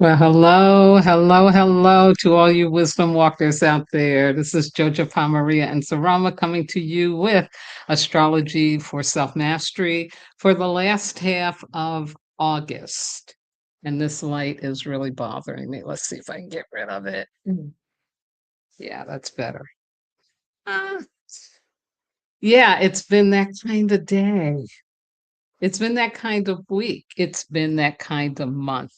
Well, hello, hello, hello to all you wisdom walkers out there. This is Jojo Maria and Sarama coming to you with astrology for self-mastery for the last half of August. And this light is really bothering me. Let's see if I can get rid of it. Yeah, that's better. Uh, yeah, it's been that kind of day. It's been that kind of week. It's been that kind of month.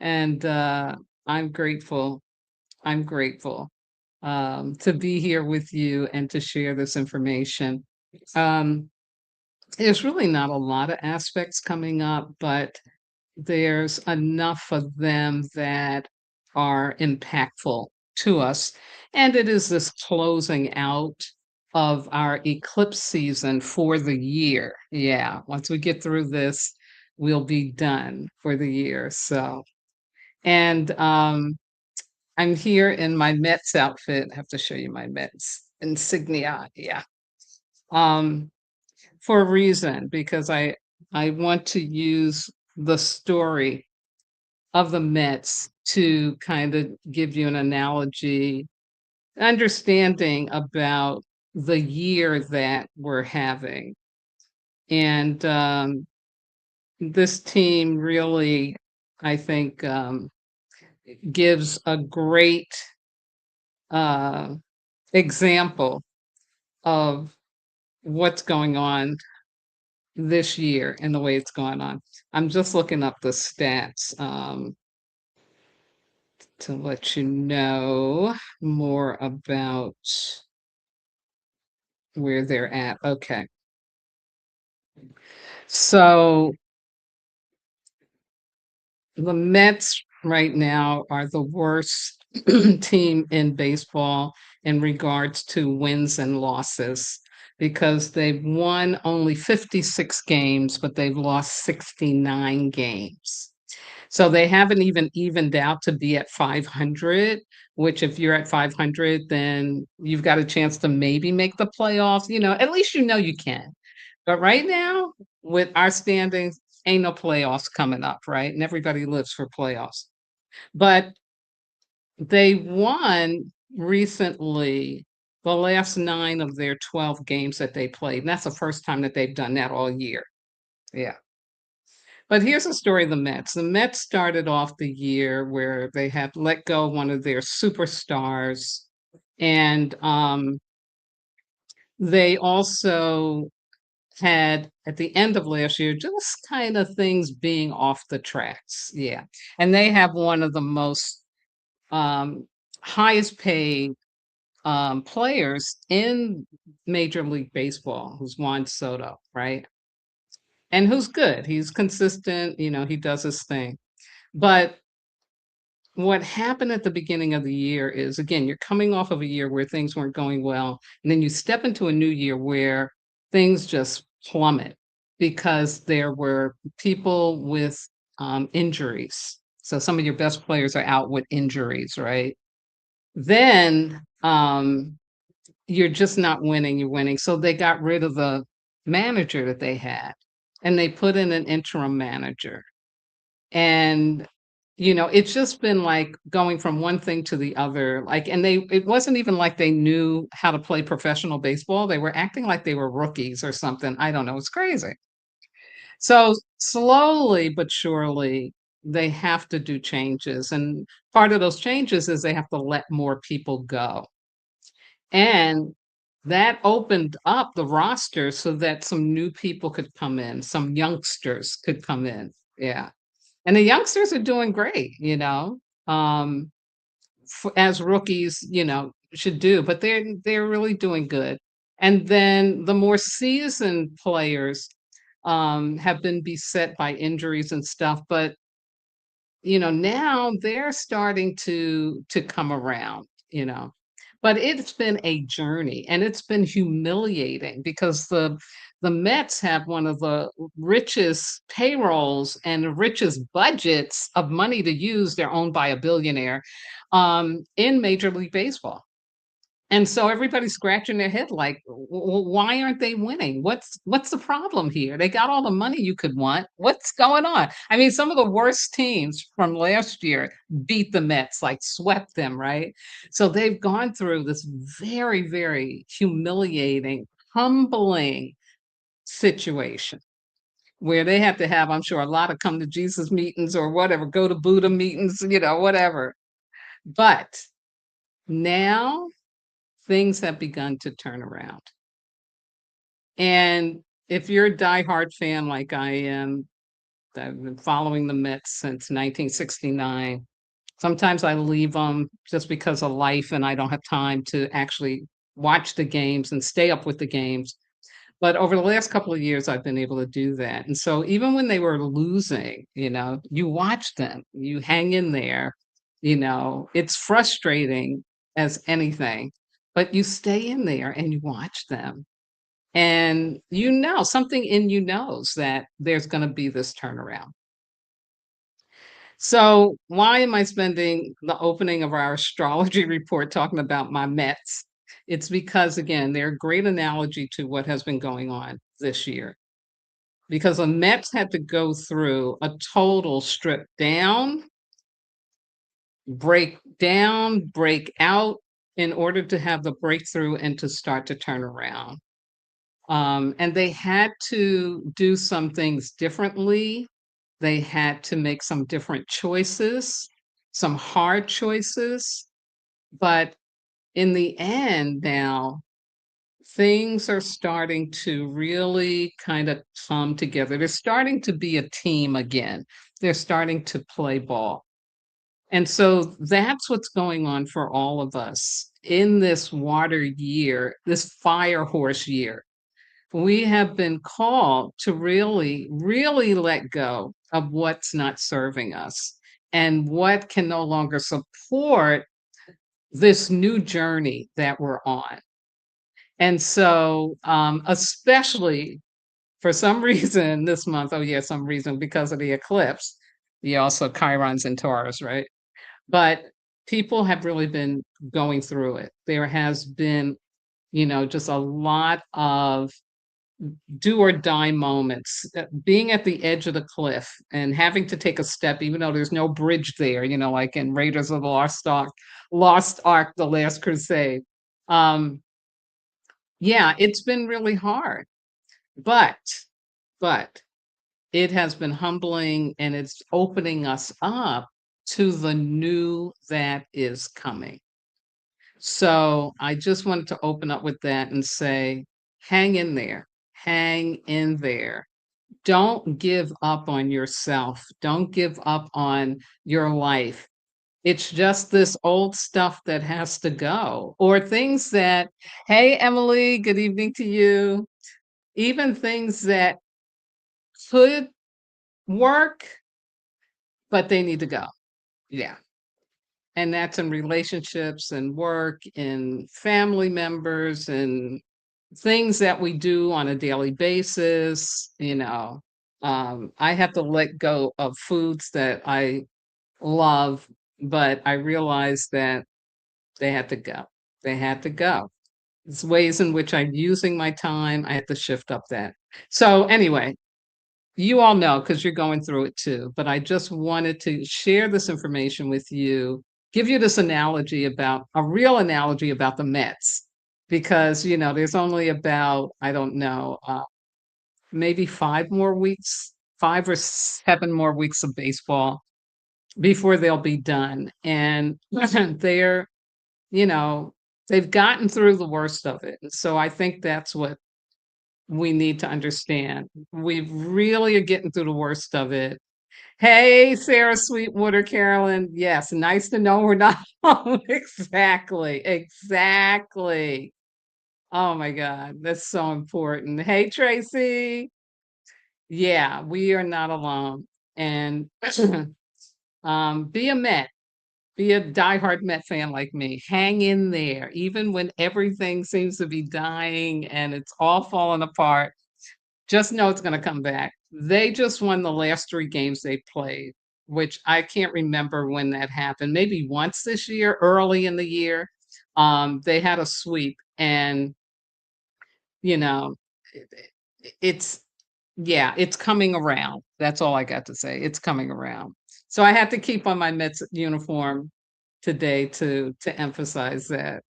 And I'm grateful. I'm grateful to be here with you and to share this information. Um, there's really not a lot of aspects coming up, but there's enough of them that are impactful to us. And it is this closing out of our eclipse season for the year. Yeah, once we get through this, we'll be done for the year. And I'm here in my Mets outfit. I have to show you my Mets insignia. Yeah. Um, for a reason, because I want to use the story of the Mets to kind of give you an analogy, understanding about the year that we're having. And this team really, I think, gives a great uh, example of what's going on this year and the way it's going on. I'm just looking up the stats to let you know more about where they're at. Okay. So the Mets right now are the worst team in baseball in regards to wins and losses because they've won only 56 games, but they've lost 69 games. So they haven't even evened out to be at 500, which if you're at 500, then you've got a chance to maybe make the playoffs. At least you know you can. But right now, with our standings, ain't no playoffs coming up, right? And everybody lives for playoffs. But they won recently the last 9 of their 12 games that they played. And that's the first time that they've done that all year. Yeah. But here's the story of the Mets. The Mets started off the year where they had let go one of their superstars, and they also had at the end of last year just kind of things being off the tracks. Yeah. And they have one of the most um, highest paid players in Major League Baseball, who's Juan Soto, right? And who's good. He's consistent, he does his thing. But what happened at the beginning of the year is, again, you're coming off of a year where things weren't going well, and then you step into a new year where things just plummet because there were people with injuries. So some of your best players are out with injuries, right? Then you're just not winning, you're winning. So they got rid of the manager that they had, and they put in an interim manager. And it's just been like going from one thing to the other. Like, and it wasn't even like they knew how to play professional baseball. They were acting like they were rookies or something. I don't know. It's crazy. So slowly but surely, they have to do changes. And part of those changes is they have to let more people go. And that opened up the roster so that some new people could come in, some youngsters could come in. Yeah. And the youngsters are doing great, um, as rookies, should do, but they're really doing good. And then the more seasoned players have been beset by injuries and stuff, but now they're starting to come around. But it's been a journey and it's been humiliating because the Mets have one of the richest payrolls and the richest budgets of money to use. They're owned by a billionaire in Major League Baseball. And so everybody's scratching their head like, Why aren't they winning? What's the problem here? They got all the money you could want. What's going on?" I mean, some of the worst teams from last year beat the Mets, like, swept them, right? So they've gone through this very, very humiliating, humbling situation where they have to have, I'm sure, a lot of come to Jesus meetings or whatever, go to Buddha meetings, whatever. But now things have begun to turn around. And if you're a diehard fan like I am, I've been following the Mets since 1969. Sometimes I leave them just because of life and I don't have time to actually watch the games and stay up with the games. But over the last couple of years, I've been able to do that. And so even when they were losing, you watch them, you hang in there, it's frustrating as anything, but you stay in there and you watch them. And something in you knows that there's going to be this turnaround. So, why am I spending the opening of our astrology report talking about my Mets? It's because, again, they're a great analogy to what has been going on this year. Because the Mets had to go through a total strip down, break out in order to have the breakthrough and to start to turn around. And they had to do some things differently. They had to make some different choices, some hard choices. But in the end, now things are starting to really kind of come together. They're starting to be a team again. They're starting to play ball. And so that's what's going on for all of us in this water year, this fire horse year. We have been called to really, really let go of what's not serving us and what can no longer support this new journey that we're on. And so, especially for some reason this month, oh yeah, some reason because of the eclipse, yeah, also Chiron's in Taurus, right? But people have really been going through it. There has been, just a lot of do or die moments, being at the edge of the cliff and having to take a step, even though there's no bridge there, like in Raiders of the Lost Ark, The Last Crusade. Um, yeah, it's been really hard, but, but it has been humbling and it's opening us up to the new that is coming. So I just wanted to open up with that and say, hang in there, hang in there. Don't give up on yourself. Don't give up on your life. It's just this old stuff that has to go, or things that, hey, Emily, good evening to you. Even things that could work, but they need to go. Yeah. And that's in relationships and work and family members and things that we do on a daily basis. I have to let go of foods that I love, but I realize that they had to go. They had to go. It's ways in which I'm using my time. I have to shift up that. So anyway, you all know because you're going through it too, but I just wanted to share this information with you, give you this analogy about a real analogy about the Mets, because there's only about, I don't know, maybe 5 more weeks, 5 or 7 more weeks of baseball before they'll be done. And they're, you know, they've gotten through the worst of it. And so I think that's what we need to understand. We really are getting through the worst of it. Hey, Sarah Sweetwater, Carolyn. Yes, nice to know we're not home. Exactly. Exactly. Oh my God, that's so important. Hey, Tracy. Yeah, we are not alone. And be a Met, be a diehard Met fan like me. Hang in there, even when everything seems to be dying and it's all falling apart. Just know it's going to come back. They just won the last 3 games they played, which I can't remember when that happened. Maybe once this year, early in the year, They had a sweep, and you know, it's yeah, it's coming around. That's all I got to say. It's coming around. So I had to keep on my Mets uniform today to emphasize that.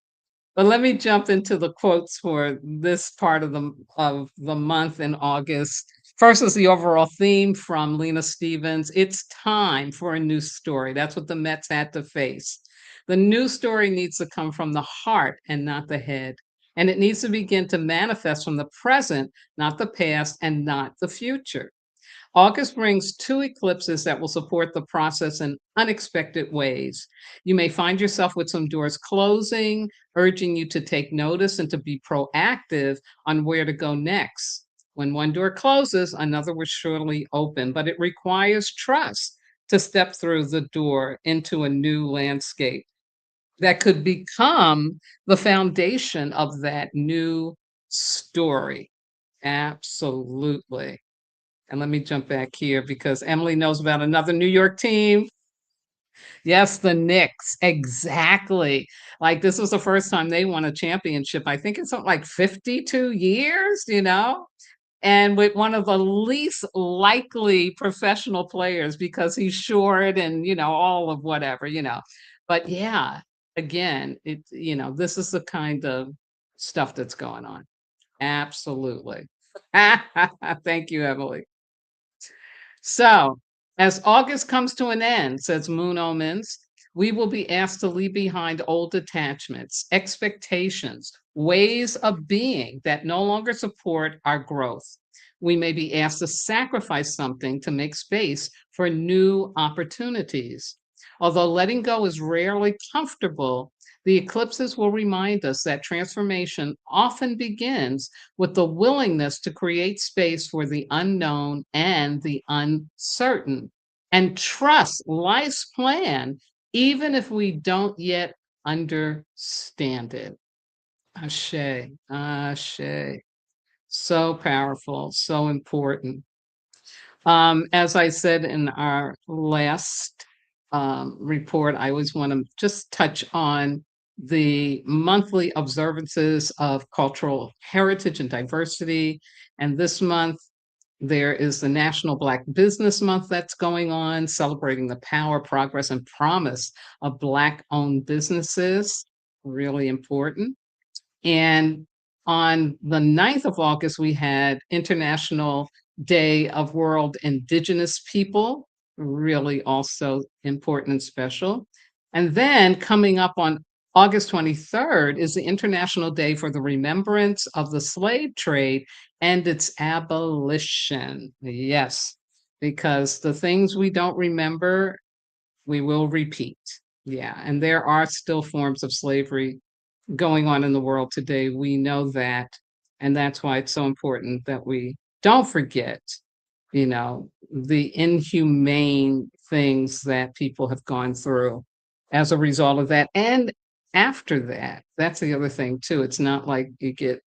But let me jump into the quotes for this part of the month in August. First is the overall theme from Lena Stevens. It's time for a new story. That's what the Mets had to face. The new story needs to come from the heart and not the head. And it needs to begin to manifest from the present, not the past, and not the future. August brings two eclipses that will support the process in unexpected ways. You may find yourself with some doors closing, urging you to take notice and to be proactive on where to go next. When one door closes, another will surely open, but it requires trust to step through the door into a new landscape that could become the foundation of that new story. Absolutely. And let me jump back here because Emily knows about another New York team. Yes, the Knicks. Exactly. Like this was the first time they won a championship. I think it's something like 52 years, and with one of the least likely professional players because he's short and, all of whatever. But yeah, again, this is the kind of stuff that's going on. Absolutely. Thank you, Emily. So, as August comes to an end, says Moon Omens, we will be asked to leave behind old attachments, expectations, ways of being that no longer support our growth. We may be asked to sacrifice something to make space for new opportunities. Although letting go is rarely comfortable, the eclipses will remind us that transformation often begins with the willingness to create space for the unknown and the uncertain and trust life's plan, even if we don't yet understand it. Ashe, ashe. So powerful, so important. As I said in our last report, I always want to just touch on the monthly observances of cultural heritage and diversity. And this month, there is the National Black Business Month that's going on, celebrating the power, progress, and promise of Black owned businesses. Really important. And on the 9th of August, we had International Day of World Indigenous People, really also important and special. And then coming up on August 23rd is the International Day for the Remembrance of the Slave Trade and its abolition. Yes, because the things we don't remember, we will repeat. Yeah, and there are still forms of slavery going on in the world today. We know that. And that's why it's so important that we don't forget, the inhumane things that people have gone through as a result of that. And after that, that's the other thing too. It's not like you get,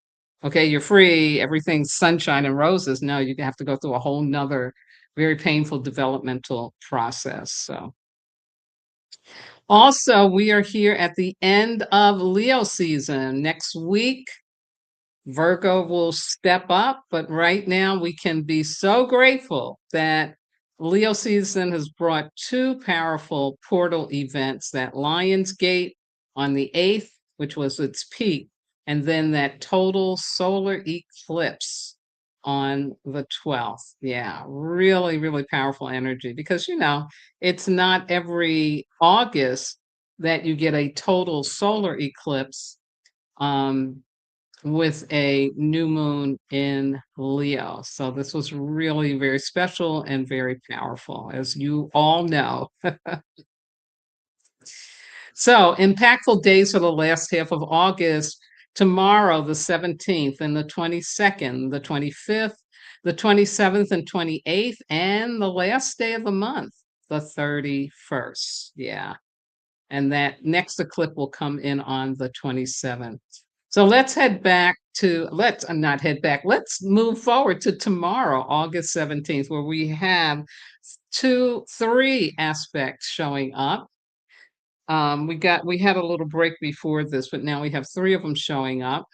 okay, you're free, everything's sunshine and roses. No, you have to go through a whole nother very painful developmental process. So also, we are here at the end of Leo season. Next week, Virgo will step up, but right now we can be so grateful that Leo season has brought two powerful portal events, that Lionsgate on the 8th, which was its peak, and then that total solar eclipse on the 12th. Yeah, really, really powerful energy because, it's not every August that you get a total solar eclipse. With a new moon in Leo. So this was really very special and very powerful, as you all know. So impactful days for the last half of August. Tomorrow, the 17th and the 22nd, the 25th, the 27th and 28th, and the last day of the month, the 31st. Yeah. And that next eclipse will come in on the 27th. So let's not head back, let's move forward to tomorrow, August 17th, where we have three aspects showing up. We had a little break before this, but now we have 3 of them showing up.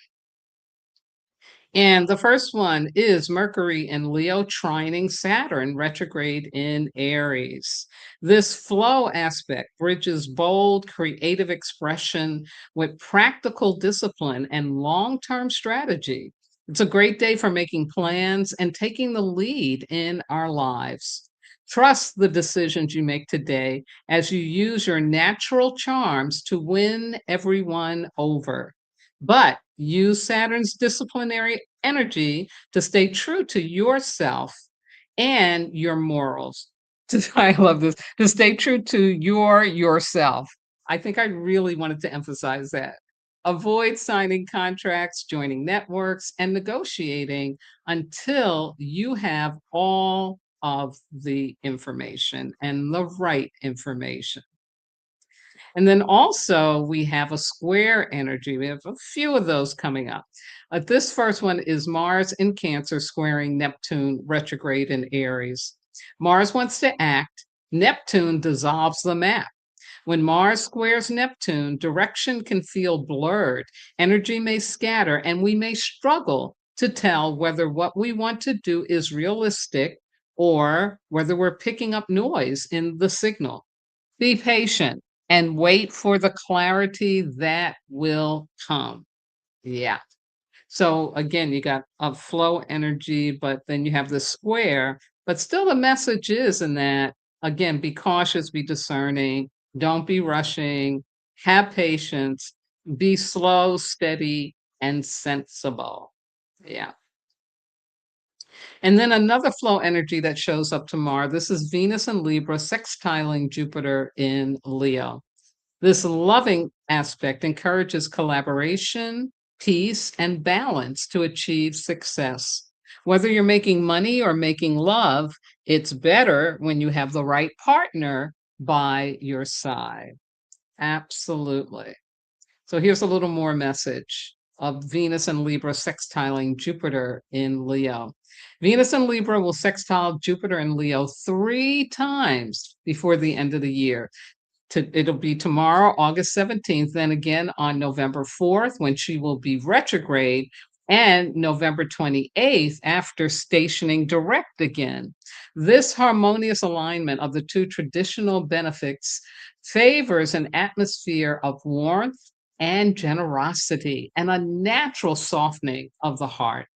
And the first one is Mercury in Leo trining Saturn retrograde in Aries. This flow aspect bridges bold, creative expression with practical discipline and long term strategy. It's a great day for making plans and taking the lead in our lives. Trust the decisions you make today as you use your natural charms to win everyone over. But use Saturn's disciplinary energy to stay true to yourself and your morals. I love this. To stay true to yourself. I think I really wanted to emphasize that. Avoid signing contracts, joining networks, and negotiating until you have all of the information and the right information. And then also we have a square energy. We have a few of those coming up. This first one is Mars in Cancer squaring Neptune retrograde in Aries. Mars wants to act. Neptune dissolves the map. When Mars squares Neptune, direction can feel blurred, energy may scatter, and we may struggle to tell whether what we want to do is realistic or whether we're picking up noise in the signal. Be patient and wait for the clarity that will come. Yeah. So again, you got a flow energy, but then you have the square, but still the message is in that, again, be cautious, be discerning, don't be rushing, have patience, be slow, steady, and sensible. Yeah. And then another flow energy that shows up tomorrow. This is Venus and Libra sextiling Jupiter in Leo. This loving aspect encourages collaboration, peace, and balance to achieve success. Whether you're making money or making love, it's better when you have the right partner by your side. Absolutely. So here's a little more message of Venus and Libra sextiling Jupiter in Leo. Venus and Libra will sextile Jupiter and Leo 3 times before the end of the year. It'll be tomorrow, August 17th, then again on November 4th when she will be retrograde, and November 28th after stationing direct again. This harmonious alignment of the two traditional benefits favors an atmosphere of warmth and generosity and a natural softening of the heart.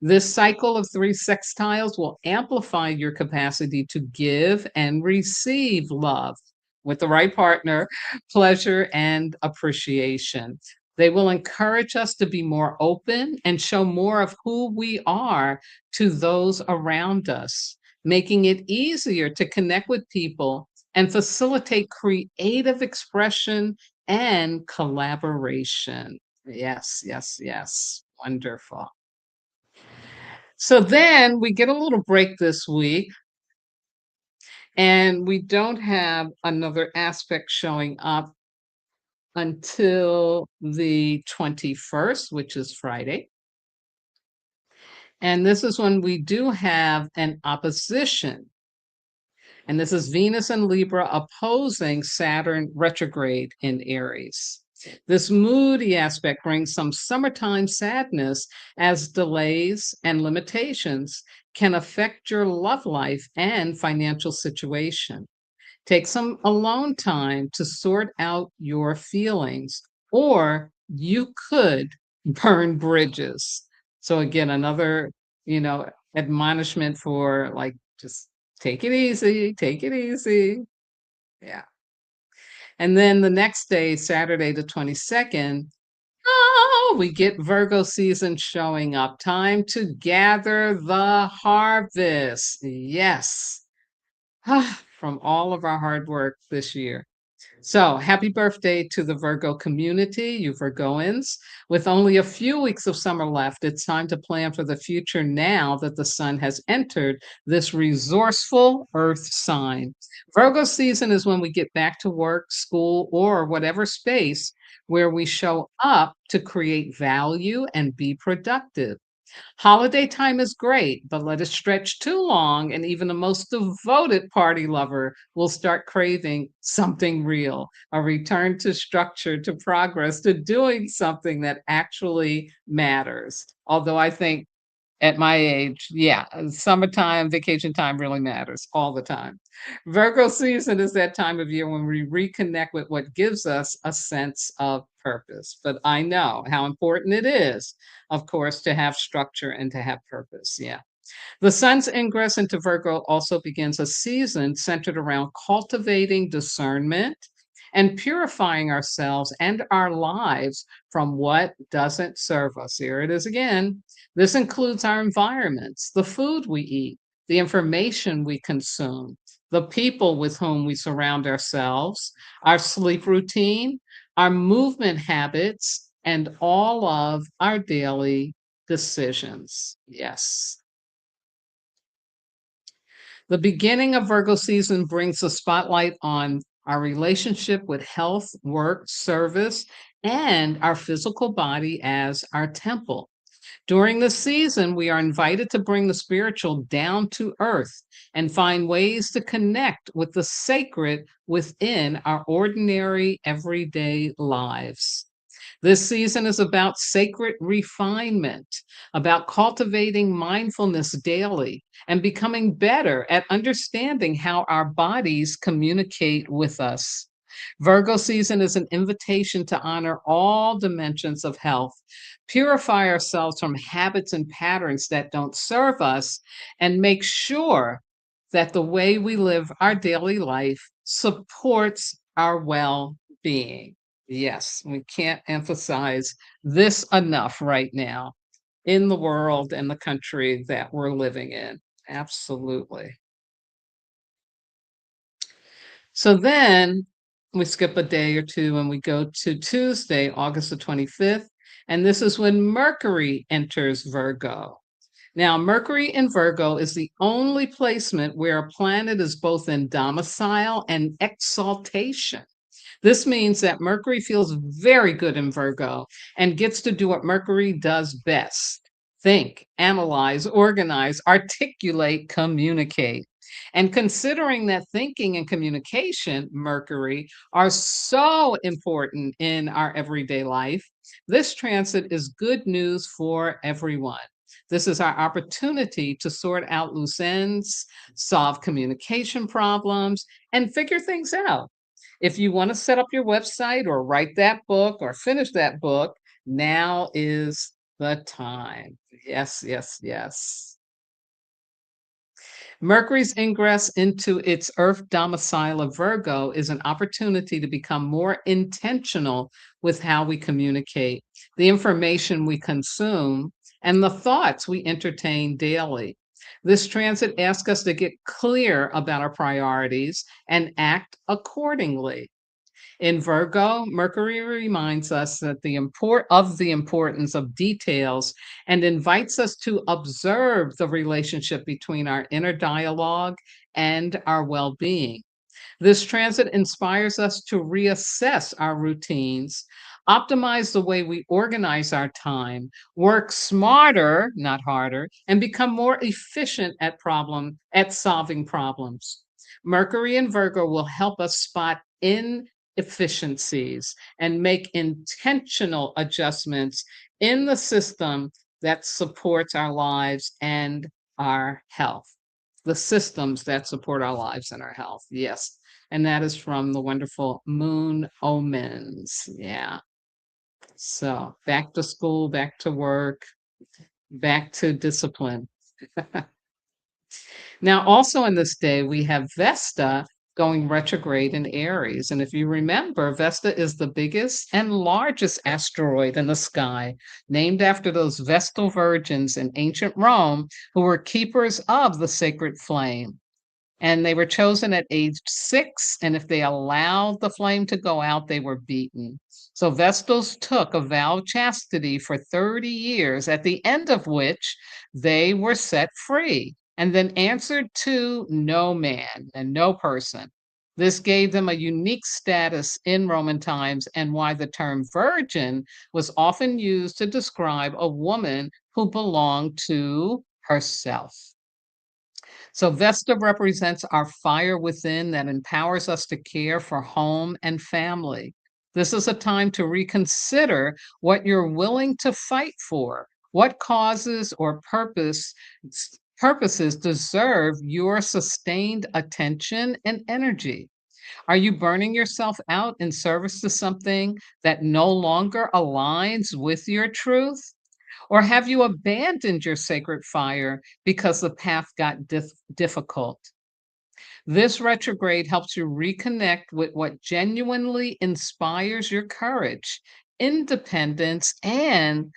This cycle of 3 sextiles will amplify your capacity to give and receive love with the right partner, pleasure, and appreciation. They will encourage us to be more open and show more of who we are to those around us, making it easier to connect with people and facilitate creative expression and collaboration. Yes, yes, yes. Wonderful. So then we get a little break this week, and we don't have another aspect showing up until the 21st, which is Friday. And this is when we do have an opposition. And this is Venus and Libra opposing Saturn retrograde in Aries. This moody aspect brings some summertime sadness as delays and limitations can affect your love life and financial situation. Take some alone time to sort out your feelings, or you could burn bridges. So again, another, admonishment for like just take it easy, take it easy. Yeah. And then the next day, Saturday the 22nd, oh, we get Virgo season showing up. Time to gather the harvest. Yes. From all of our hard work this year. So, happy birthday to the Virgo community, you Virgoans. With only a few weeks of summer left, it's time to plan for the future now that the sun has entered this resourceful earth sign. Virgo season is when we get back to work, school, or whatever space where we show up to create value and be productive. Holiday time is great, but let it stretch too long, and even the most devoted party lover will start craving something real, a return to structure, to progress, to doing something that actually matters. Although I think at my age, yeah, summertime, vacation time really matters all the time. Virgo season is that time of year when we reconnect with what gives us a sense of purpose. But I know how important it is, of course, to have structure and to have purpose. Yeah. The sun's ingress into Virgo also begins a season centered around cultivating discernment and purifying ourselves and our lives from what doesn't serve us. Here it is again. This includes our environments, the food we eat, the information we consume, the people with whom we surround ourselves, our sleep routine, our movement habits, and all of our daily decisions. Yes. The beginning of Virgo season brings a spotlight on our relationship with health, work, service, and our physical body as our temple. During the season, we are invited to bring the spiritual down to earth and find ways to connect with the sacred within our ordinary everyday lives. This season is about sacred refinement, about cultivating mindfulness daily and becoming better at understanding how our bodies communicate with us. Virgo season is an invitation to honor all dimensions of health, purify ourselves from habits and patterns that don't serve us, and make sure that the way we live our daily life supports our well being. Yes, we can't emphasize this enough right now in the world and the country that we're living in. Absolutely. So then we skip a day or two and we go to Tuesday, August the 25th. And this is when Mercury enters Virgo. Now, Mercury in Virgo is the only placement where a planet is both in domicile and exaltation. This means that Mercury feels very good in Virgo and gets to do what Mercury does best: think, analyze, organize, articulate, communicate. And considering that thinking and communication, Mercury, are so important in our everyday life, this transit is good news for everyone. This is our opportunity to sort out loose ends, solve communication problems, and figure things out. If you want to set up your website or write that book or finish that book, now is the time. Yes, yes, yes. Mercury's ingress into its Earth domicile of Virgo is an opportunity to become more intentional with how we communicate, the information we consume, and the thoughts we entertain daily. This transit asks us to get clear about our priorities and act accordingly. In Virgo, Mercury reminds us that the importance of details and invites us to observe the relationship between our inner dialogue and our well-being. This transit inspires us to reassess our routines, optimize the way we organize our time, work smarter, not harder, and become more efficient at solving problems. Mercury in Virgo will help us spot inefficiencies and make intentional adjustments in the system that supports our lives and our health. The systems that support our lives and our health. Yes. And that is from the wonderful Moon Omens. Yeah. So back to school, back to work, back to discipline. Now, also in this day, we have Vesta going retrograde in Aries. And if you remember, Vesta is the biggest and largest asteroid in the sky, named after those Vestal virgins in ancient Rome who were keepers of the sacred flame. And they were chosen at age 6, and if they allowed the flame to go out, they were beaten. So Vestals took a vow of chastity for 30 years, at the end of which they were set free and then answered to no man and no person. This gave them a unique status in Roman times, and why the term virgin was often used to describe a woman who belong to herself. So Vesta represents our fire within that empowers us to care for home and family. This is a time to reconsider what you're willing to fight for. What causes or purposes deserve your sustained attention and energy? Are you burning yourself out in service to something that no longer aligns with your truth? Or have you abandoned your sacred fire because the path got difficult? This retrograde helps you reconnect with what genuinely inspires your courage, independence, and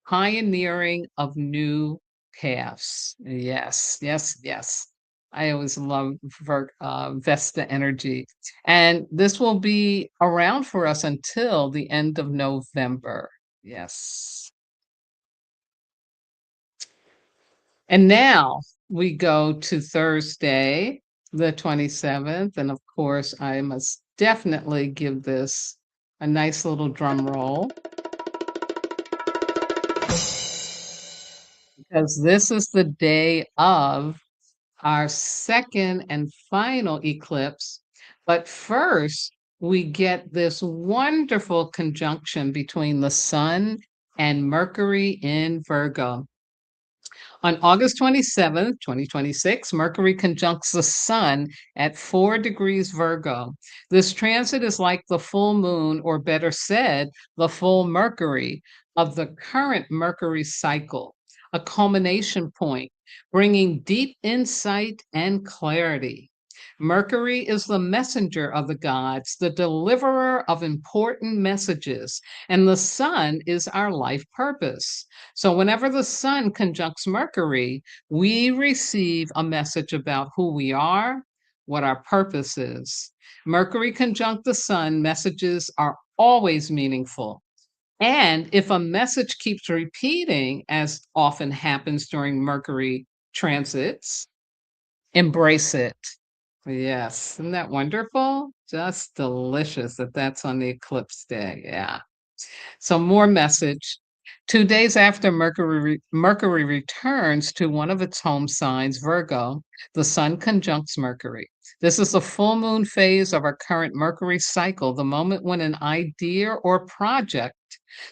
pioneering of new paths. Yes, yes, yes. I always love Vesta energy. And this will be around for us until the end of November. Yes. And now we go to Thursday, the 27th, and of course, I must definitely give this a nice little drum roll because this is the day of our second and final eclipse. But first, we get this wonderful conjunction between the Sun and Mercury in Virgo. On August 27th, 2026, Mercury conjuncts the Sun at 4 degrees Virgo. This transit is like the full moon, or better said, the full Mercury of the current Mercury cycle, a culmination point, bringing deep insight and clarity. Mercury is the messenger of the gods, the deliverer of important messages, and the Sun is our life purpose. So, whenever the Sun conjuncts Mercury, we receive a message about who we are, what our purpose is. Mercury conjunct the Sun messages are always meaningful. And if a message keeps repeating, as often happens during Mercury transits, embrace it. Yes. Isn't that wonderful? Just delicious that that's on the eclipse day. Yeah. So more message. 2 days after Mercury returns to one of its home signs, Virgo, the Sun conjuncts Mercury. This is the full moon phase of our current Mercury cycle, the moment when an idea or project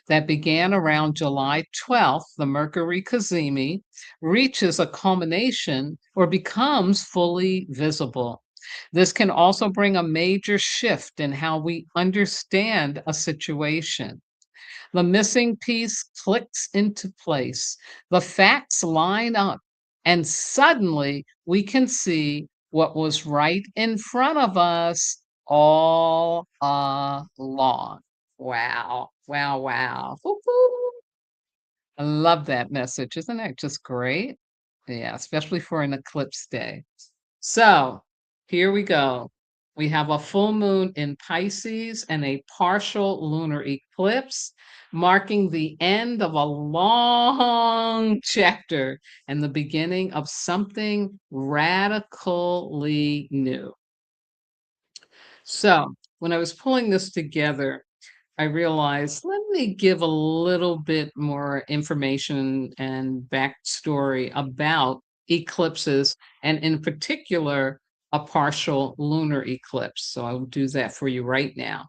that began around July 12th, the Mercury cazimi, reaches a culmination or becomes fully visible. This can also bring a major shift in how we understand a situation. The missing piece clicks into place. The facts line up, and suddenly we can see what was right in front of us all along. Wow. Wow. Wow. Woo-hoo. I love that message. Isn't that just great? Yeah, especially for an eclipse day. So here we go. We have a full moon in Pisces and a partial lunar eclipse, marking the end of a long chapter and the beginning of something radically new. So when I was pulling this together, I realized, let me give a little bit more information and backstory about eclipses, and in particular, a partial lunar eclipse. So I will do that for you right now.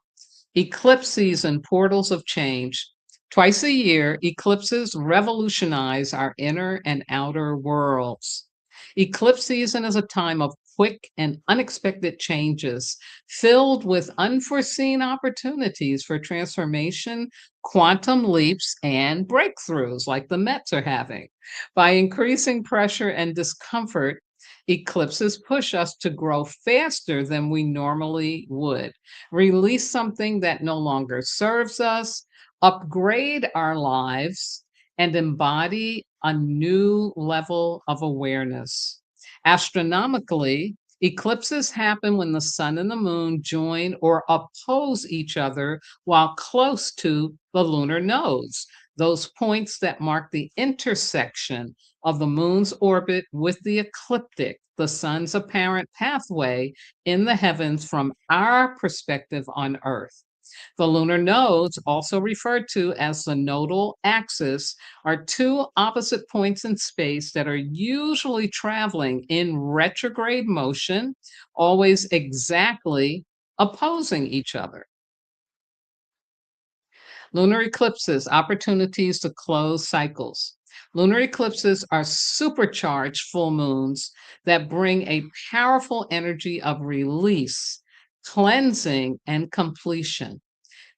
Eclipse season, portals of change. Twice a year, eclipses revolutionize our inner and outer worlds. Eclipse season is a time of quick and unexpected changes, filled with unforeseen opportunities for transformation, quantum leaps, and breakthroughs like the Mets are having. By increasing pressure and discomfort, eclipses push us to grow faster than we normally would, release something that no longer serves us, upgrade our lives, and embody a new level of awareness. Astronomically, eclipses happen when the sun and the moon join or oppose each other while close to the lunar nodes, those points that mark the intersection of the moon's orbit with the ecliptic, the sun's apparent pathway in the heavens from our perspective on Earth. The lunar nodes, also referred to as the nodal axis, are two opposite points in space that are usually traveling in retrograde motion, always exactly opposing each other. Lunar eclipses, opportunities to close cycles. Lunar eclipses are supercharged full moons that bring a powerful energy of release, cleansing, and completion.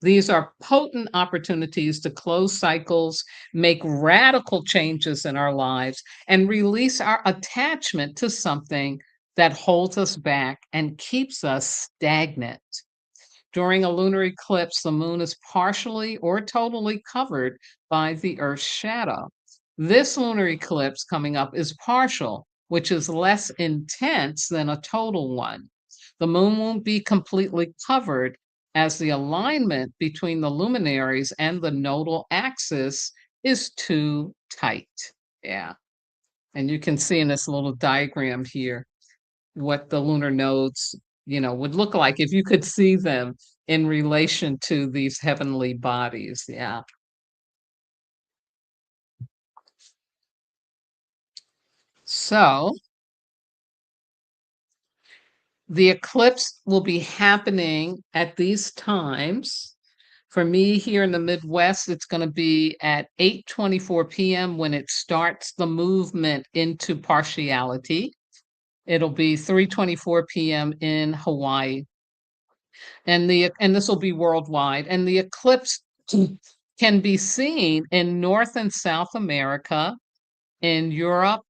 These are potent opportunities to close cycles, make radical changes in our lives, and release our attachment to something that holds us back and keeps us stagnant. During a lunar eclipse, the moon is partially or totally covered by the Earth's shadow. This lunar eclipse coming up is partial, which is less intense than a total one. The moon won't be completely covered as the alignment between the luminaries and the nodal axis is too tight. Yeah. And you can see in this little diagram here what the lunar nodes, would look like if you could see them in relation to these heavenly bodies. Yeah. So the eclipse will be happening at these times. For me here in the Midwest, it's going to be at 8:24 p.m. when it starts the movement into partiality. It'll be 3:24 p.m. in Hawaii. And this will be worldwide. And the eclipse can be seen in North and South America, in Europe,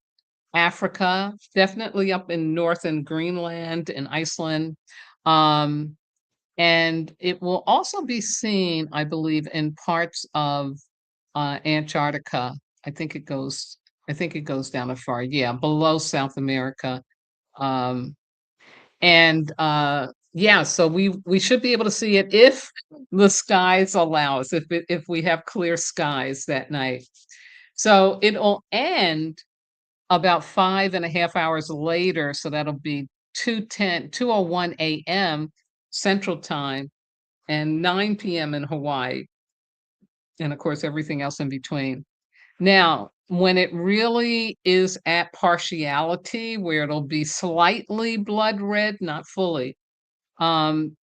Africa, definitely up in North and Greenland and Iceland. Um, and it will also be seen, I believe, in parts of Antarctica. I think it goes, I think it goes down as far, yeah, below South America. Um, and yeah, so we should be able to see it if the skies allow us, if we have clear skies that night. So it'll end about 5.5 hours later, so that'll be 2:01 a.m. Central Time and 9 p.m. in Hawaii, and of course, everything else in between. Now, when it really is at partiality, where it'll be slightly blood red, not fully, um,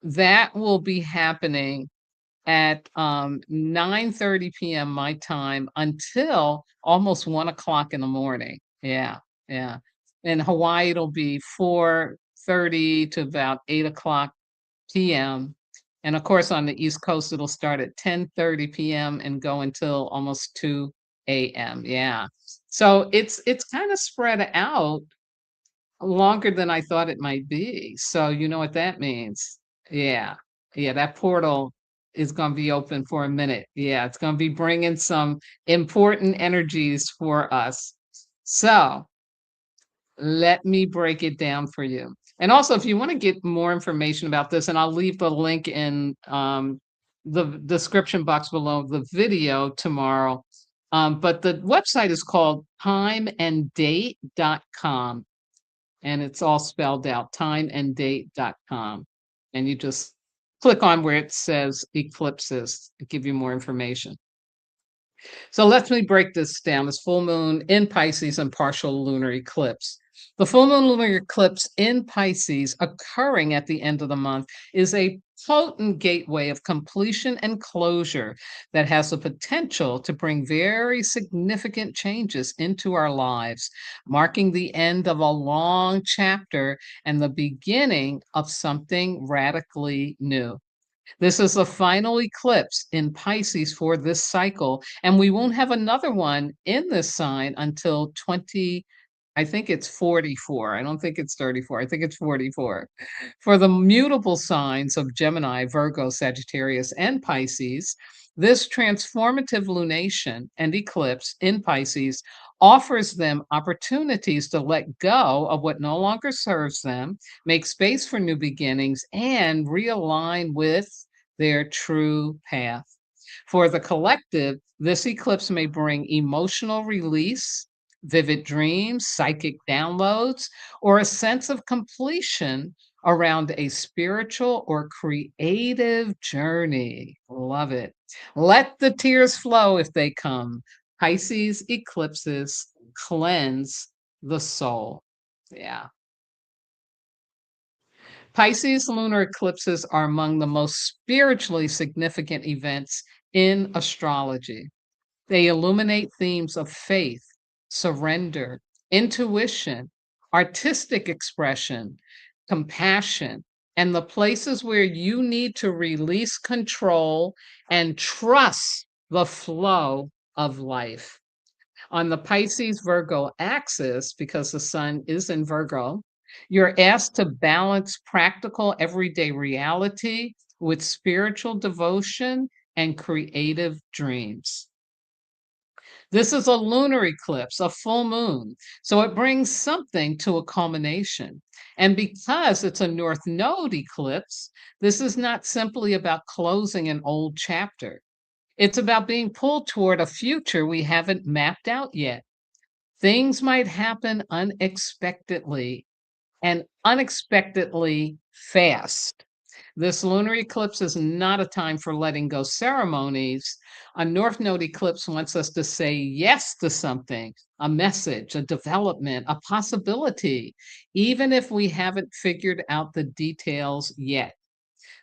that will be happening at 9:30 p.m. my time until almost 1 o'clock in the morning. Yeah, yeah. In Hawaii, it'll be 4:30 to about 8 o'clock p.m. And of course, on the East Coast, it'll start at 10:30 p.m. and go until almost 2 a.m. Yeah. So it's kind of spread out longer than I thought it might be. So you know what that means. Yeah. Yeah, that portal is gonna be open for a minute. Yeah, it's gonna be bringing some important energies for us. So, let me break it down for you. And also, if you wanna get more information about this, and I'll leave the link in, the description box below the video tomorrow, but the website is called timeanddate.com. And it's all spelled out, timeanddate.com. And you just click on where it says eclipses to give you more information. So let me break this down. This full moon in Pisces and partial lunar eclipse. The full moon lunar eclipse in Pisces occurring at the end of the month is a potent gateway of completion and closure that has the potential to bring very significant changes into our lives, marking the end of a long chapter and the beginning of something radically new. This is the final eclipse in Pisces for this cycle, and we won't have another one in this sign until 20, I think it's 44. I don't think it's 34. I think it's 44. For the mutable signs of Gemini, Virgo, Sagittarius, and Pisces, this transformative lunation and eclipse in Pisces offers them opportunities to let go of what no longer serves them, make space for new beginnings, and realign with their true path. For the collective, this eclipse may bring emotional release, vivid dreams, psychic downloads, or a sense of completion around a spiritual or creative journey. Love it. Let the tears flow if they come. Pisces eclipses cleanse the soul. Yeah. Pisces lunar eclipses are among the most spiritually significant events in astrology. They illuminate themes of faith, surrender, intuition, artistic expression, compassion, and the places where you need to release control and trust the flow of life. On the Pisces Virgo axis, because the sun is in Virgo, you're asked to balance practical everyday reality with spiritual devotion and creative dreams. This is a lunar eclipse, a full moon. So it brings something to a culmination. And because it's a North Node eclipse, this is not simply about closing an old chapter. It's about being pulled toward a future we haven't mapped out yet. Things might happen unexpectedly and unexpectedly fast. This lunar eclipse is not a time for letting go ceremonies. A North Node eclipse wants us to say yes to something, a message, a development, a possibility, even if we haven't figured out the details yet.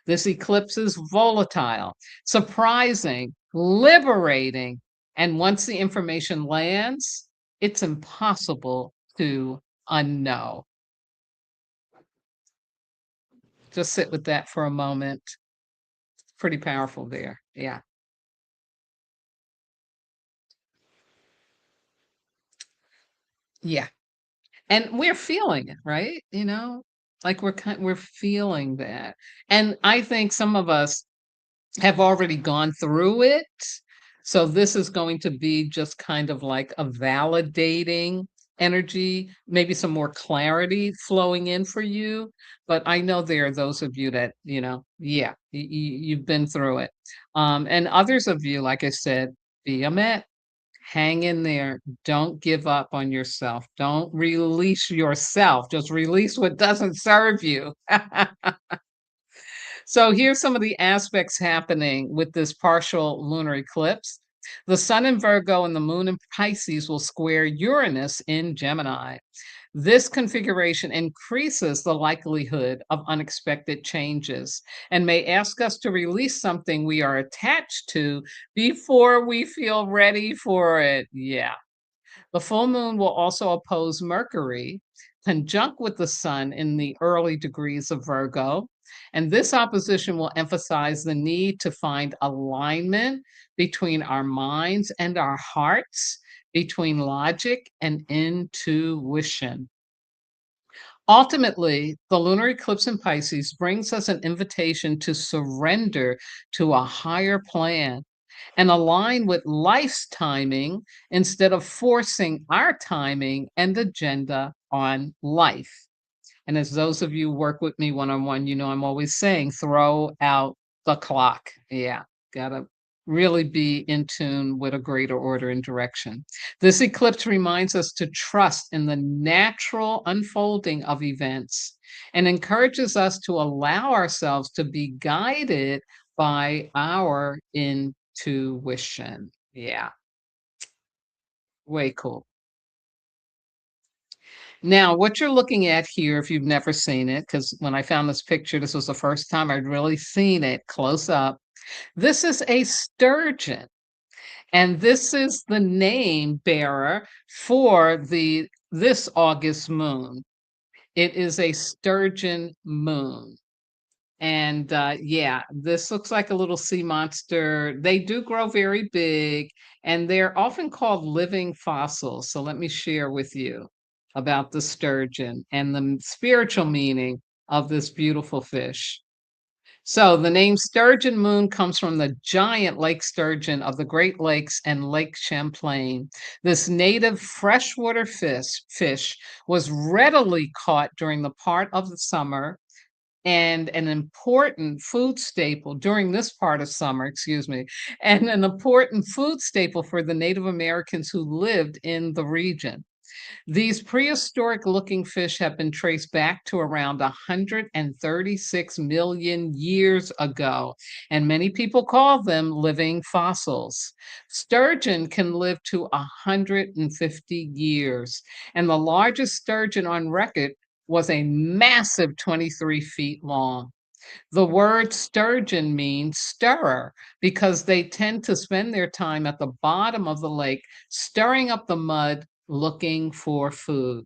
This eclipse is volatile, surprising, liberating, and once the information lands, it's impossible to unknow. Just sit with that for a moment. Pretty powerful there. Yeah. Yeah. And we're feeling it, right? Like we're feeling that. And I think some of us have already gone through it. So this is going to be just kind of like a validating energy, maybe some more clarity flowing in for you. But I know there are those of you that, yeah, you've been through it. And others of you, like I said, be a met. Hang in there. Don't give up on yourself. Don't release yourself. Just release what doesn't serve you. So here's some of the aspects happening with this partial lunar eclipse. The sun in Virgo and the moon in Pisces will square Uranus in Gemini. This configuration increases the likelihood of unexpected changes and may ask us to release something we are attached to before we feel ready for it. Yeah. The full moon will also oppose Mercury, conjunct with the sun in the early degrees of Virgo. And this opposition will emphasize the need to find alignment between our minds and our hearts, between logic and intuition. Ultimately, the lunar eclipse in Pisces brings us an invitation to surrender to a higher plan and align with life's timing instead of forcing our timing and agenda on life. And as those of you who work with me one on one, I'm always saying throw out the clock. Yeah, gotta really be in tune with a greater order and direction. This eclipse reminds us to trust in the natural unfolding of events and encourages us to allow ourselves to be guided by our intuition. Yeah, way cool. Now, what you're looking at here, if you've never seen it, because when I found this picture, this was the first time I'd really seen it close up. This is a sturgeon, and this is the name bearer for this August moon. It is a sturgeon moon. And yeah, this looks like a little sea monster. They do grow very big, and they're often called living fossils. So let me share with you about the sturgeon and the spiritual meaning of this beautiful fish. So the name Sturgeon Moon comes from the giant lake sturgeon of the Great Lakes and Lake Champlain. This native freshwater fish was readily caught during the part of the summer and an important food staple during this part of summer, excuse me, and an important food staple for the Native Americans who lived in the region. These prehistoric looking fish have been traced back to around 136 million years ago, and many people call them living fossils. Sturgeon can live to 150 years, and the largest sturgeon on record was a massive 23 feet long. The word sturgeon means stirrer because they tend to spend their time at the bottom of the lake, stirring up the mud looking for food.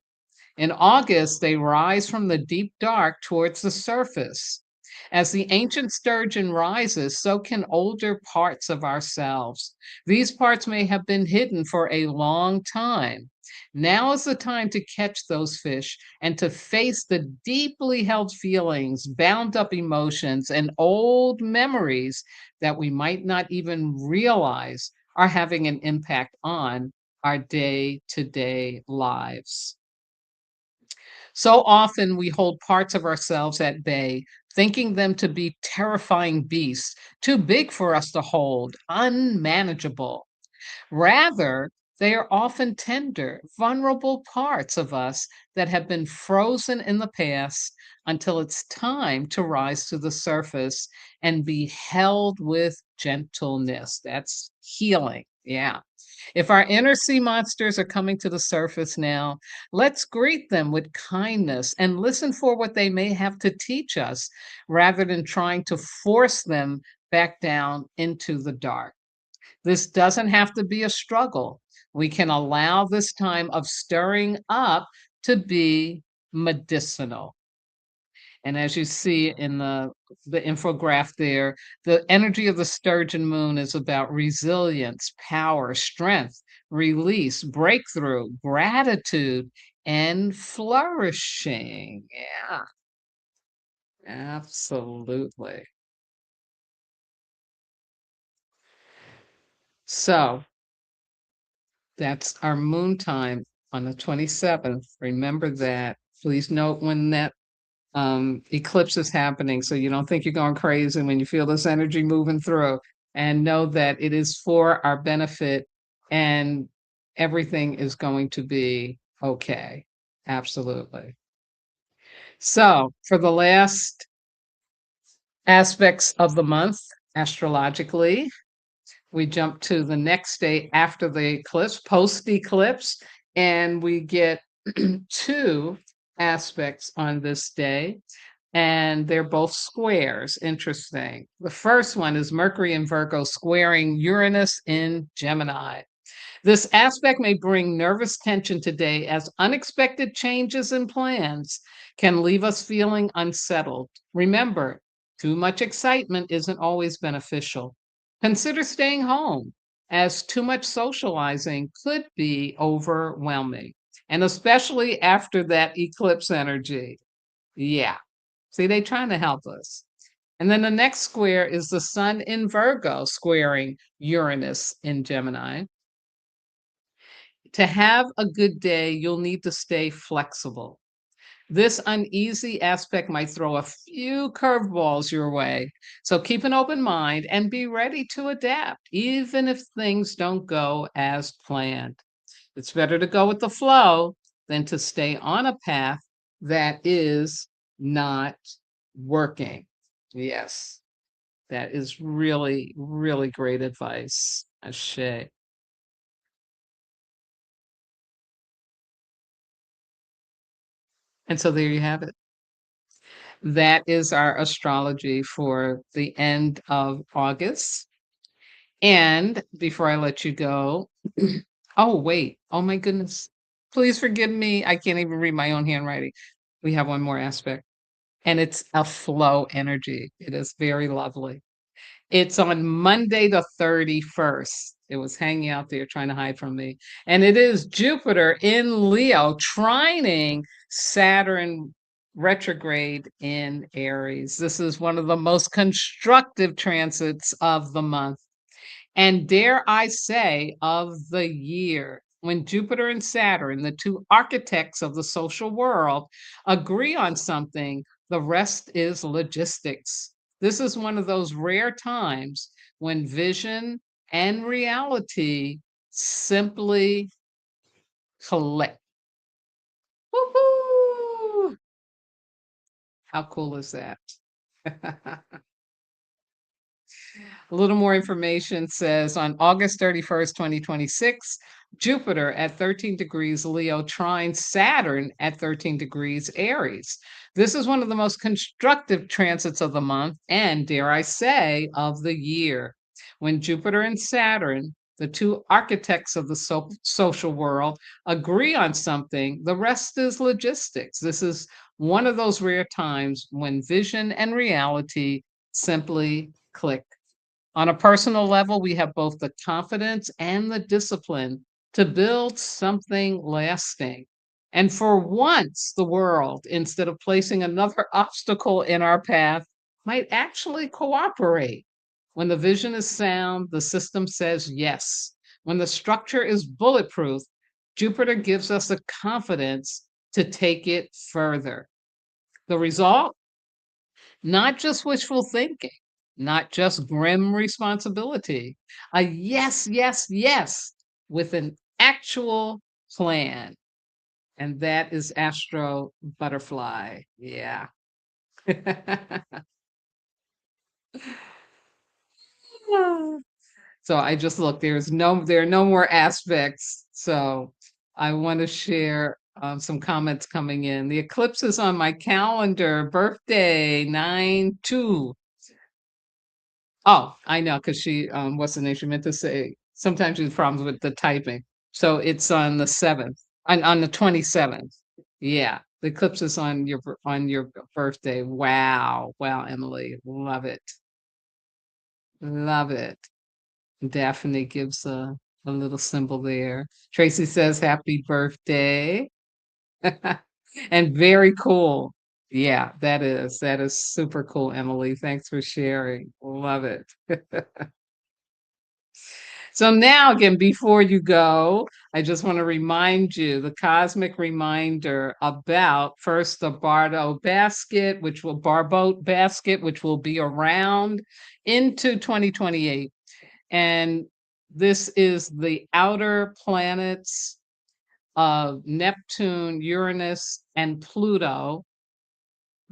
In August, they rise from the deep dark towards the surface. As the ancient sturgeon rises, so can older parts of ourselves. These parts may have been hidden for a long time. Now is the time to catch those fish and to face the deeply held feelings, bound up emotions, and old memories that we might not even realize are having an impact on our day to day lives. So often we hold parts of ourselves at bay, thinking them to be terrifying beasts, too big for us to hold, unmanageable. Rather, they are often tender, vulnerable parts of us that have been frozen in the past until it's time to rise to the surface and be held with gentleness. That's healing. Yeah. If our inner sea monsters are coming to the surface now, let's greet them with kindness and listen for what they may have to teach us rather than trying to force them back down into the dark. This doesn't have to be a struggle. We can allow this time of stirring up to be medicinal. And as you see in the infograph there, the energy of the Sturgeon Moon is about resilience, power, strength, release, breakthrough, gratitude, and flourishing. Yeah, absolutely. So that's our moon time on the 27th. Remember that. Please note when that eclipse is happening so you don't think you're going crazy when you feel this energy moving through, and know that it is for our benefit and everything is going to be okay. Absolutely. So, for the last aspects of the month, astrologically, we jump to the next day after the eclipse, post eclipse, and we get two aspects on this day, and they're both squares. Interesting. The first one is Mercury in Virgo squaring Uranus in Gemini. This aspect may bring nervous tension today as unexpected changes in plans can leave us feeling unsettled. Remember, too much excitement isn't always beneficial. Consider staying home, as too much socializing could be overwhelming, and especially after that eclipse energy. Yeah. See, they trying to help us. And then the next square is the sun in Virgo squaring Uranus in Gemini. To have a good day, you'll need to stay flexible. This uneasy aspect might throw a few curveballs your way. So keep an open mind and be ready to adapt, even if things don't go as planned. It's better to go with the flow than to stay on a path that is not working. Yes, that is really, really great advice, Ashe. And so there you have it. That is our astrology for the end of August. And before I let you go, oh, wait. Oh, my goodness. Please forgive me. I can't even read my own handwriting. We have one more aspect, and it's a flow energy. It is very lovely. It's on Monday the 31st. It was hanging out there trying to hide from me. And it is Jupiter in Leo trining Saturn retrograde in Aries. This is one of the most constructive transits of the month, and dare I say, of the year. When Jupiter and Saturn, the two architects of the social world, agree on something, the rest is logistics. This is one of those rare times when vision and reality simply collect. Woohoo! How cool is that? A little more information says on August 31st, 2026, Jupiter at 13 degrees Leo trine Saturn at 13 degrees Aries. This is one of the most constructive transits of the month and, dare I say, of the year. When Jupiter and Saturn, the two architects of the social world, agree on something, the rest is logistics. This is one of those rare times when vision and reality simply click. On a personal level, we have both the confidence and the discipline to build something lasting. And for once, the world, instead of placing another obstacle in our path, might actually cooperate. When the vision is sound, the system says yes. When the structure is bulletproof, Jupiter gives us the confidence to take it further. The result? Not just wishful thinking, not just grim responsibility. A yes, yes, yes with an actual plan. And that is Astro Butterfly. Yeah. So I just look, there are no more aspects. So I want to share some comments coming in. The eclipse is on my calendar, birthday 9/2. Oh, I know, because she, what's the name? She meant to say sometimes she has problems with the typing. So it's on the 7th, on the 27th. Yeah, the eclipse is on on your birthday. Wow, wow, Emily, love it, love it. Daphne gives a little symbol there. Tracy says happy birthday, and very cool. Yeah, that is super cool, Emily. Thanks for sharing. Love it. So now again, before you go, I just want to remind you the cosmic reminder about first the Barboat basket, which will be around into 2028. And this is the outer planets of Neptune, Uranus, and Pluto.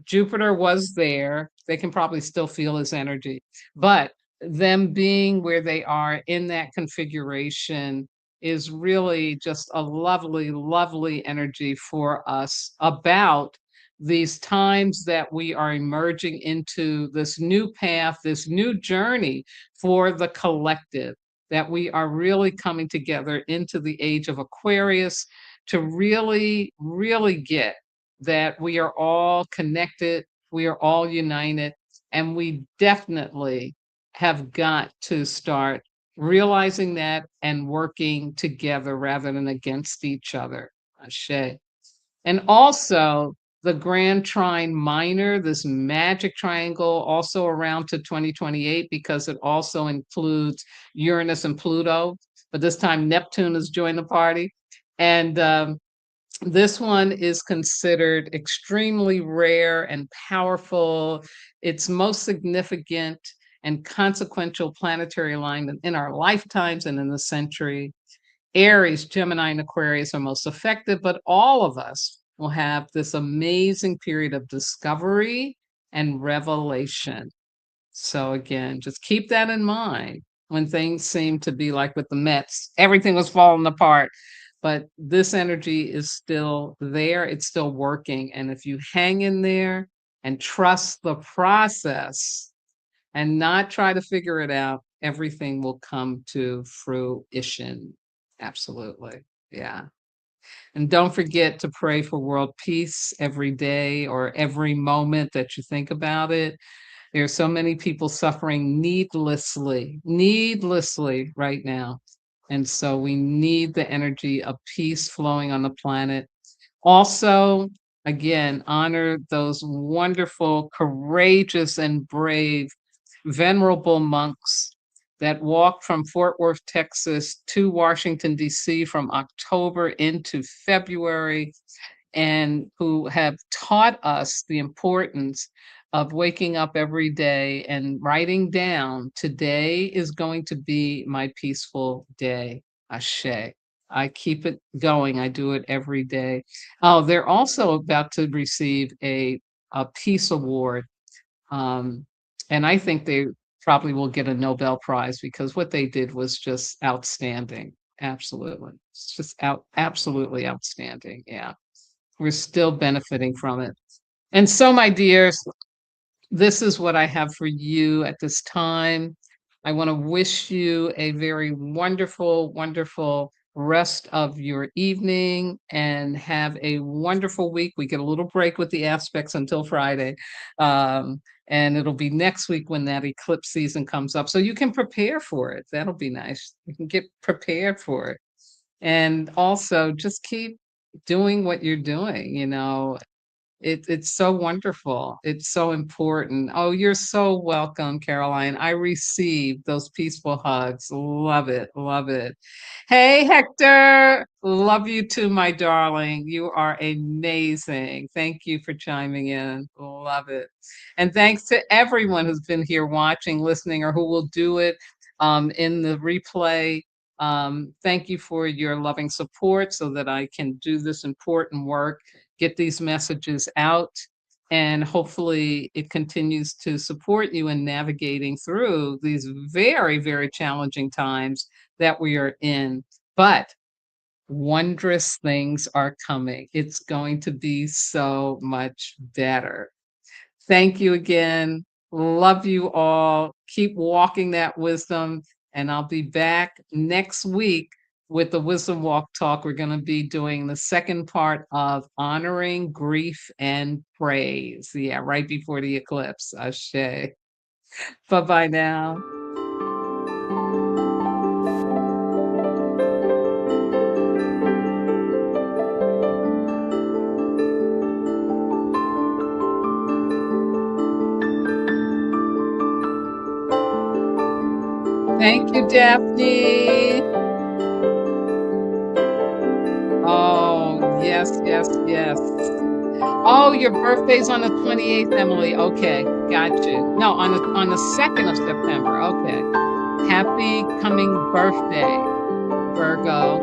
Jupiter was there. They can probably still feel his energy, but them being where they are in that configuration is really just a lovely, lovely energy for us about these times that we are emerging into this new path, this new journey for the collective, that we are really coming together into the age of Aquarius to really, really get that we are all connected, we are all united, and we definitely have got to start realizing that and working together rather than against each other. Ashe. And also the Grand Trine Minor, this magic triangle, also around to 2028 because it also includes Uranus and Pluto. But this time Neptune has joined the party. And this one is considered extremely rare and powerful. It's most significant and consequential planetary alignment in our lifetimes and in the century. Aries, Gemini, and Aquarius are most effective, but all of us will have this amazing period of discovery and revelation. So again, just keep that in mind when things seem to be like with the Mets, everything was falling apart. But this energy is still there, it's still working. And if you hang in there and trust the process and not try to figure it out, everything will come to fruition. Absolutely. Yeah. And don't forget to pray for world peace every day or every moment that you think about it. There are so many people suffering needlessly right now. And so we need the energy of peace flowing on the planet. Also, again, honor those wonderful, courageous, and brave, venerable monks that walked from Fort Worth, Texas to Washington, D.C. from October into February and who have taught us the importance of waking up every day and writing down, today is going to be my peaceful day. Ashe. I keep it going. I do it every day. Oh, they're also about to receive a peace award. Um, and I think they probably will get a Nobel Prize because what they did was just outstanding. Absolutely. It's just absolutely outstanding. Yeah. We're still benefiting from it. And so, my dears, this is what I have for you at this time. I want to wish you a very wonderful, wonderful rest of your evening and have a wonderful week. We get a little break with the aspects until Friday. And it'll be next week when that eclipse season comes up. So you can prepare for it. That'll be nice. You can get prepared for it. And also just keep doing what you're doing, it's so wonderful. It's so important. Oh, you're so welcome, Caroline. I received those peaceful hugs. Love it. Love it. Hey, Hector. Love you too, my darling. You are amazing. Thank you for chiming in. Love it. And thanks to everyone who's been here watching, listening, or who will do it in the replay. Thank you for your loving support so that I can do this important work, get these messages out, and hopefully it continues to support you in navigating through these very, very challenging times that we are in. But wondrous things are coming. It's going to be so much better. Thank you again. Love you all. Keep walking that wisdom. And I'll be back next week with the Wisdom Walk Talk. We're going to be doing the second part of honoring grief and praise. Yeah, right before the eclipse. Ashe. Bye-bye now. Thank you, Daphne. Oh, yes, yes, yes. Oh, your birthday's on the 28th, Emily. Okay, got you. No, on the 2nd of September. Okay. Happy coming birthday, Virgo.